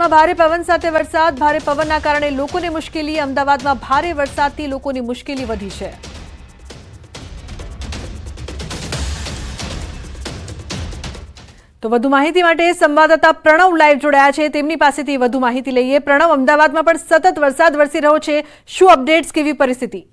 અમદાવાદમાં ભારે પવન સાથે વરસાદ, ભારે પવનના કારણે લોકોને મુશ્કેલી। અમદાવાદમાં ભારે વરસાદથી લોકોની મુશ્કેલી વધી છે। તો વધુ માહિતી માટે સંવાદદાતા પ્રણવ લાઈવ જોડાયા છે, તેમની પાસેથી વધુ માહિતી લઈએ। પ્રણવ, અમદાવાદમાં પણ સતત વરસાદ વરસી રહ્યો છે, શું અપડેટ્સ, કેવી પરિસ્થિતિ?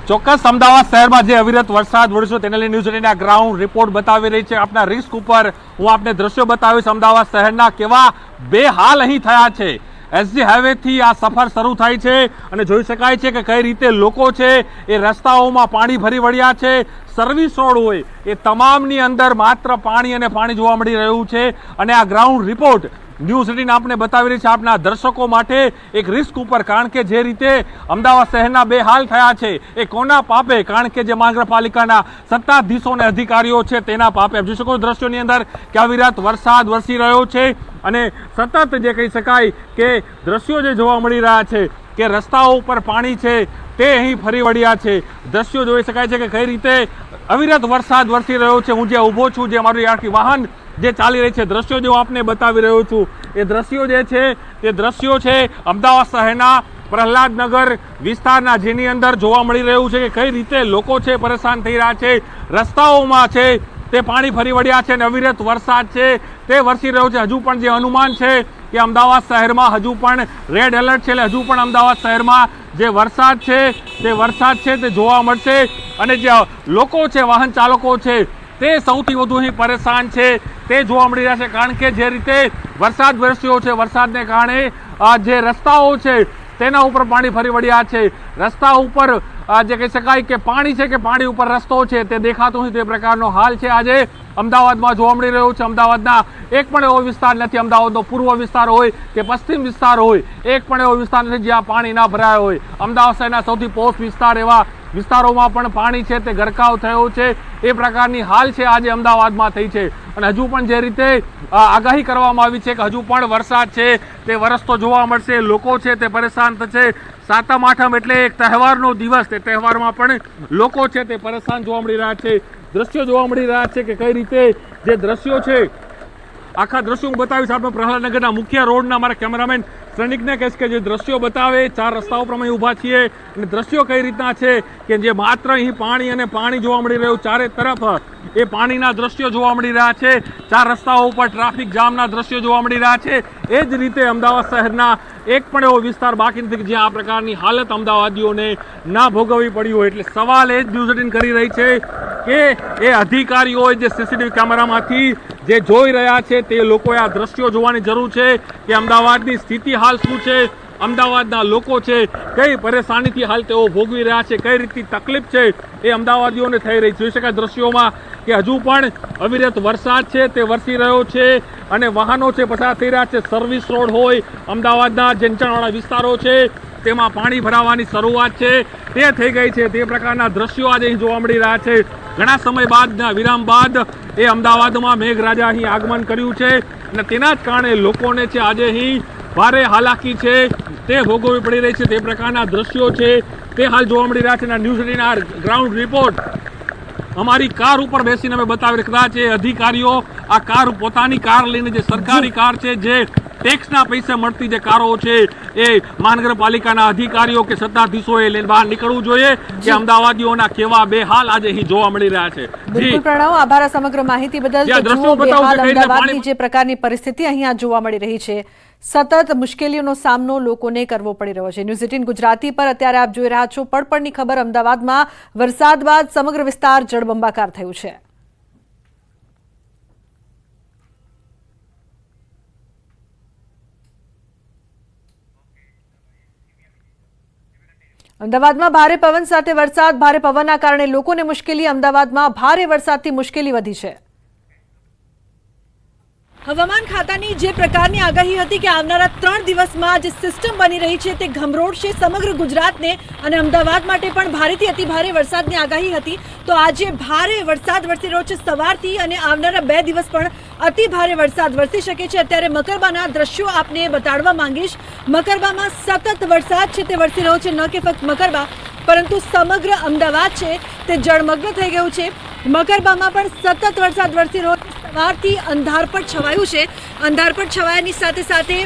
ચોક્કસ અમદાવાદ શહેરમાં જે અવિરત વરસાદ વરસ્યો તેને લઈને ન્યૂઝ 18 ગ્રાઉન્ડ રિપોર્ટ બતાવી રહી છે। આપના રિસ્ક ઉપર હું આપને દ્રશ્યો બતાવીશ અમદાવાદ શહેરના કેવા બે હાલ અહીં થયા છે। એસજી હાઈવે થી આ સફર શરૂ થાય છે અને જોઈ શકાય છે કે કઈ રીતે લોકો છે એ રસ્તાઓમાં પાણી ભરી વળ્યા છે। સર્વિસ રોડ હોય એ તમામની અંદર માત્ર પાણી અને પાણી જોવા મળી રહ્યું છે અને આ ગ્રાઉન્ડ રિપોર્ટ ન્યૂઝ 18 આપને બતાવી રહી છે આપના દર્શકો માટે એક રિસ્ક ઉપર, કારણ કે જે રીતે અમદાવાદ શહેરના બે હાલ થયા છે એ કોના પાપે? કારણ કે જે મહાનગરપાલિકાના સત્તાધીશો અને અધિકારીઓ છે તેના પાપે। જોઈ શકો દ્રશ્યોની અંદર કે અવિરત વરસાદ વરસી રહ્યો છે અને સતત જે કહી શકાય કે દ્રશ્યો જે જોવા મળી રહ્યા છે કે રસ્તાઓ ઉપર પાણી છે તે અહીં ફરી વળ્યા છે। દ્રશ્યો જોઈ શકાય છે કે કઈ રીતે અવિરત વરસાદ વરસી રહ્યો છે। હું જે ઊભો છું, જે મારું આખી વાહન જે ચાલી રહી છે, દ્રશ્યો જો આપને બતાવી રહ્યો છું, એ દ્રશ્યો જે છે તે દ્રશ્યો છે અમદાવાદ શહેરના પ્રહલાદનગર વિસ્તારના, જેની અંદર જોવા મળી રહ્યું છે કે કઈ રીતે લોકો છે પરેશાન થઈ રહ્યા છે। રસ્તાઓમાં છે તે પાણી ફરી વળ્યા છે અને અવિરત વરસાદ છે તે વરસી રહ્યો છે। હજુ પણ જે અનુમાન છે કે અમદાવાદ શહેરમાં હજુ પણ રેડ એલર્ટ છે, એટલે હજુ પણ અમદાવાદ શહેરમાં જે વરસાદ છે તે જોવા મળશે અને જે લોકો છે, વાહન ચાલકો છે, તે સૌથી વધુ અહીં પરેશાન છે તે જોવા મળી રહ્યા છે। કારણ કે જે રીતે વરસાદ વરસ્યો છે, વરસાદને કારણે જે રસ્તાઓ છે તેના ઉપર પાણી ફરી વળ્યા છે। રસ્તા ઉપર જે કહી શકાય કે પાણી છે કે પાણી ઉપર રસ્તો છે તે દેખાતો નથી, તે પ્રકારનો હાલ છે આજે અમદાવાદમાં જોવા મળી રહ્યો છે। અમદાવાદના એક પણ એવો વિસ્તાર નથી, અમદાવાદનો પૂર્વ વિસ્તાર હોય કે પશ્ચિમ વિસ્તાર હોય, એક પણ એવો વિસ્તાર નથી જ્યાં પાણી ના ભરાયા હોય। અમદાવાદ શહેરના સૌથી પોશ વિસ્તાર એવા વિસ્તારોમાં પણ પાણી છે તે ગરકાવ થયો છે, એ પ્રકારની હાલ છે આજે અમદાવાદમાં થઈ છે। અને હજુ પણ જે રીતે આગાહી કરવામાં આવી છે કે હજુ પણ વરસાદ છે તે વરસતો જોવા મળશે, લોકો છે તે પરેશાન થશે। સાતમ આઠમ એટલે એક તહેવારનો દિવસ, તે તહેવારમાં પણ લોકો છે તે પરેશાન જોવા મળી રહ્યા છે। દ્રશ્યો જોવા મળી રહ્યા છે કે કઈ રીતે જે દ્રશ્યો છે, આખા દ્રશ્યો હું બતાવીશ આપણે પ્રહલાદનગરના મુખ્ય રોડના। મારા કેમેરામેન શ્રેનિકને કહીશ કે જે દ્રશ્યો બતાવે, ચાર રસ્તાઓ પર અમે ઊભા છીએ અને દ્રશ્યો કઈ રીતના છે કે જે માત્ર અહીં પાણી અને પાણી જોવા મળી રહ્યું, ચારે તરફ એ પાણીના દ્રશ્યો જોવા મળી રહ્યા છે। ચાર રસ્તાઓ ઉપર ટ્રાફિક જામના દ્રશ્યો જોવા મળી રહ્યા છે। એ જ રીતે અમદાવાદ શહેરના એક પણ એવો વિસ્તાર બાકી નથી જ્યાં આ પ્રકારની હાલત અમદાવાદીઓને ના ભોગવવી પડી હોય। એટલે સવાલ એ જ ન્યૂઝ 18 કરી રહી છે કે એ અધિકારીઓ જે સીસીટીવી કેમેરામાંથી જે જોઈ રહ્યા છે તે લોકોએ આ દ્રશ્યો જોવાની જરૂર છે કે અમદાવાદની સ્થિતિ હાલ શું છે, અમદાવાદના લોકો છે કઈ પરેશાનીથી હાલ તેઓ ભોગવી રહ્યા છે, કઈ રીતની તકલીફ છે એ અમદાવાદીઓને થઈ રહી। જોઈ શકાય દ્રશ્યોમાં કે હજુ પણ અવિરત વરસાદ છે તે વરસી રહ્યો છે અને વાહનો છે પસાર થઈ રહ્યા છે। સર્વિસ રોડ હોય, અમદાવાદના જે નીચાણવાળા વિસ્તારો છે તેમાં પાણી ભરાવાની શરૂઆત છે તે થઈ ગઈ છે, તે પ્રકારના દ્રશ્યો આજે અહીં જોવા મળી રહ્યા છે। ઘણા સમય બાદના વિરામ બાદ એ અમદાવાદમાં મેઘરાજા અહીં આગમન કર્યું છે અને તેના જ કારણે લોકોને છે આજે અહીં ભારે હાલાકી છે તે ભોગવવી પડી રહી છે, તે પ્રકારના દ્રશ્યો છે તે હાલ જોવા મળી રહ્યા છે। ન્યૂઝ 18 ગ્રાઉન્ડ રિપોર્ટ અમારી કાર ઉપર બેસીને અમે બતાવી રહ્યા છે। અધિકારીઓ આ કાર, પોતાની કાર લઈને, જે સરકારી કાર છે, જે ટેક્સના પૈસે મળતી જે કારો છે, એ મહાનગરપાલિકાના અધિકારીઓ કે સત્તાધીશોએ લઈને બહાર નીકળવું જોઈએ કે અમદાવાદીઓના કેવા બે હાલ આજે અહીં જોવા મળી રહ્યા છે। બિલકુલ પ્રણવ, આભાર સમગ્ર માહિતી બદલ। અમદાવાદની જે પ્રકારની પરિસ્થિતિ અહીંયા જોવા મળી રહી છે, સતત મુશ્કેલીઓનો સામનો લોકોને કરવો પડી રહ્યો છે। ન્યૂઝ 18 ગુજરાતી પર અત્યારે આપ જોઈ રહ્યા છો પડપડની ખબર। અમદાવાદમાં વરસાદ બાદ સમગ્ર વિસ્તાર જળબંબાકાર થયું છે। અમદાવાદમાં ભારે પવન સાથે વરસાદ, ભારે પવનના કારણે લોકોને મુશ્કેલી। અમદાવાદમાં ભારે વરસાદથી મુશ્કેલી વધી છે। હવામાન ખાતાની જે પ્રકારની આગાહી હતી કે આવનારા 3 દિવસમાં જે સિસ્ટમ બની રહી છે તે ગમરોડશે સમગ્ર ગુજરાતને અને અમદાવાદ માટે પણ ભારેથી અતિ ભારે વરસાદની આગાહી હતી, તો આજે ભારે વરસાદ વરસી રહ્યો છે સવારથી અને આવનારા 2 દિવસ પણ અતિ ભારે વરસાદ વરસી શકે છે। અત્યારે મકરબાના દ્રશ્યો આપને બતાડવા માંગીશ। મકરબામાં સતત વરસાદ છે તે વરસી રહ્યો છે, ન કે ફક્ત મકરબા પરંતુ સમગ્ર અમદાવાદ છે તે જળમગ્ન થઈ ગયું છે। મકરબામાં પણ સતત વરસાદ વરસી રહ્યો છે। સવારથી અંધારપટ છવાયું છે, અંધારપટ છવાયાની સાથે સાથે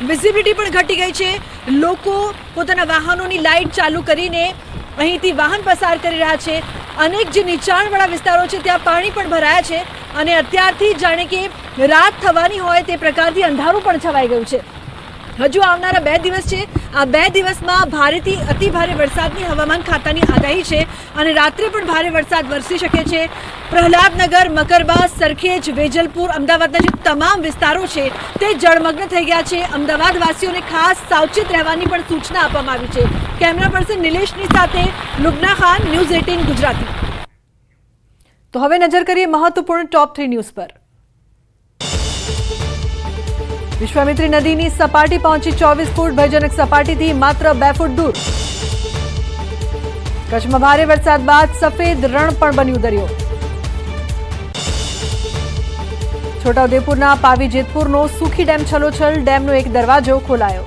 વિઝિબિલિટી પણ ઘટી ગઈ છે। લોકો પોતાના વાહનોની લાઇટ ચાલુ કરીને અહીંથી વાહન પસાર કરી રહ્યા છે। અનેક જે નીચાણવાળા વિસ્તારો છે ત્યાં પાણી પણ ભરાયા છે અને અત્યારથી જાણે કે રાત થવાની હોય તે પ્રકારથી અંધારું પણ છવાઈ ગયું છે। હજુ આવનારા 2 દિવસ છે, આ 2 દિવસમાં ભારેથી અતિ ભારે વરસાદની હવામાન ખાતાની આગાહી છે અને રાત્રે પણ ભારે વરસાદ વરસી શકે છે। પ્રહલાદનગર, મકરબા, સરખેજ, વેજલપુર, અમદાવાદના જે તમામ વિસ્તારો છે તે જળમગ્ન થઈ ગયા છે। અમદાવાદ વાસીઓને ખાસ સાવચેત રહેવાની પણ સૂચના આપવામાં આવી છે। કેમેરા પર્સન નિલેશની સાથે લુબના ખાન, ન્યૂઝ 18 ગુજરાતી। તો હવે નજર કરીએ મહત્વપૂર્ણ ટોપ 3 ન્યૂઝ પર। વિશ્વામિત્રી નદીની સપાટી પહોંચી 24 ફૂટ, ભયજનક સપાટીથી માત્ર 2 ફૂટ દૂર। કચ્છમાં ભારે વરસાદ બાદ સફેદ રણ પણ બન્યું દરિયો। છોટાઉદેપુરના પાવી જેતપુરનો સુખી ડેમ છલોછલ, ડેમનો એક દરવાજો ખોલાયો।